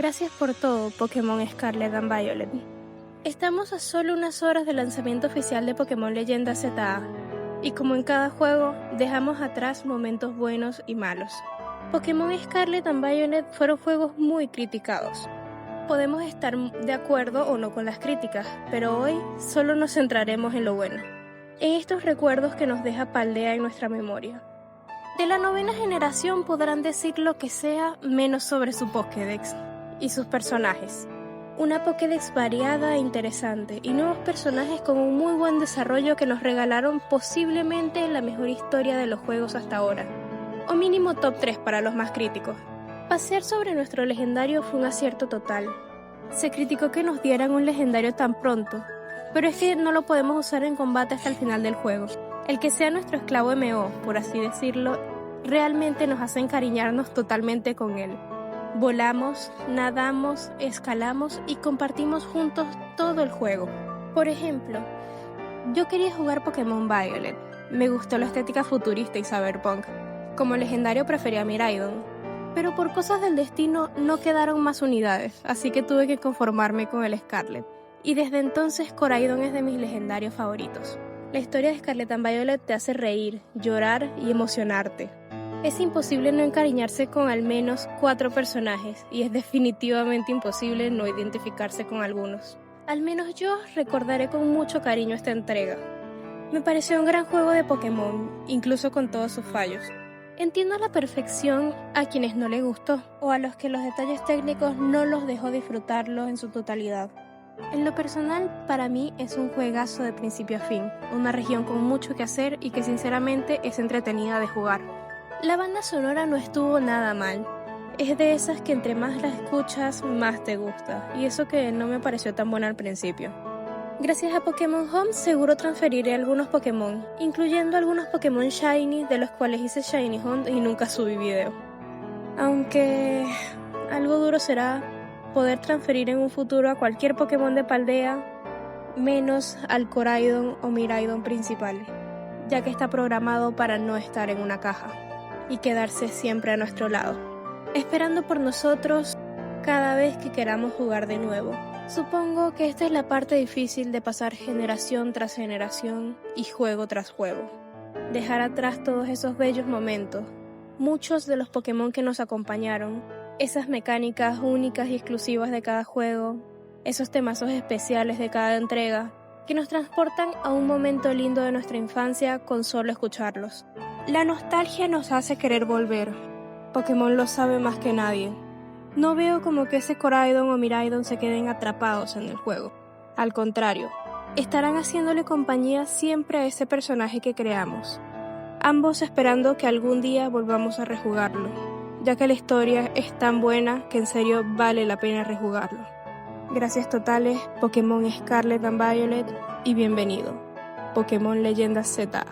Gracias por todo, Pokémon Scarlet and Violet. Estamos a solo unas horas del lanzamiento oficial de Pokémon Leyenda ZA, y como en cada juego, dejamos atrás momentos buenos y malos. Pokémon Scarlet and Violet fueron juegos muy criticados. Podemos estar de acuerdo o no con las críticas, pero hoy solo nos centraremos en lo bueno, en estos recuerdos que nos deja Paldea en nuestra memoria. De la 9ª generación podrán decir lo que sea menos sobre su Pokédex y sus personajes. Una Pokédex variada e interesante y nuevos personajes con un muy buen desarrollo que nos regalaron posiblemente la mejor historia de los juegos hasta ahora, o mínimo top 3 para los más críticos. Pasear sobre nuestro legendario fue un acierto total. Se criticó que nos dieran un legendario tan pronto, pero es que no lo podemos usar en combate hasta el final del juego. El que sea nuestro esclavo MO, por así decirlo, realmente nos hace encariñarnos totalmente con él. Volamos, nadamos, escalamos y compartimos juntos todo el juego. Por ejemplo, yo quería jugar Pokémon Violet. Me gustó la estética futurista y cyberpunk. Como legendario prefería a Miraidon, pero por cosas del destino no quedaron más unidades, así que tuve que conformarme con el Scarlet. Y desde entonces Koraidon es de mis legendarios favoritos. La historia de Scarlet and Violet te hace reír, llorar y emocionarte. Es imposible no encariñarse con al menos 4 personajes, y es definitivamente imposible no identificarse con algunos. Al menos yo recordaré con mucho cariño esta entrega. Me pareció un gran juego de Pokémon, incluso con todos sus fallos. Entiendo a la perfección a quienes no les gustó, o a los que los detalles técnicos no los dejó disfrutarlo en su totalidad. En lo personal, para mí es un juegazo de principio a fin, una región con mucho que hacer y que sinceramente es entretenida de jugar. La banda sonora no estuvo nada mal, es de esas que entre más la escuchas, más te gusta, y eso que no me pareció tan buena al principio. Gracias a Pokémon Home seguro transferiré algunos Pokémon, incluyendo algunos Pokémon Shiny de los cuales hice Shiny Hunt y nunca subí video. Aunque algo duro será poder transferir en un futuro a cualquier Pokémon de Paldea, menos al Koraidon o Miraidon principal, ya que está programado para no estar en una caja y quedarse siempre a nuestro lado, esperando por nosotros cada vez que queramos jugar de nuevo. Supongo que esta es la parte difícil de pasar generación tras generación y juego tras juego. Dejar atrás todos esos bellos momentos, muchos de los Pokémon que nos acompañaron, esas mecánicas únicas y exclusivas de cada juego, esos temazos especiales de cada entrega, que nos transportan a un momento lindo de nuestra infancia con solo escucharlos. La nostalgia nos hace querer volver. Pokémon lo sabe más que nadie. No veo como que ese Koraidon o Miraidon se queden atrapados en el juego. Al contrario, estarán haciéndole compañía siempre a ese personaje que creamos, ambos esperando que algún día volvamos a rejugarlo, ya que la historia es tan buena que en serio vale la pena rejugarlo. Gracias totales, Pokémon Scarlet and Violet, y bienvenido, Pokémon Leyenda ZA.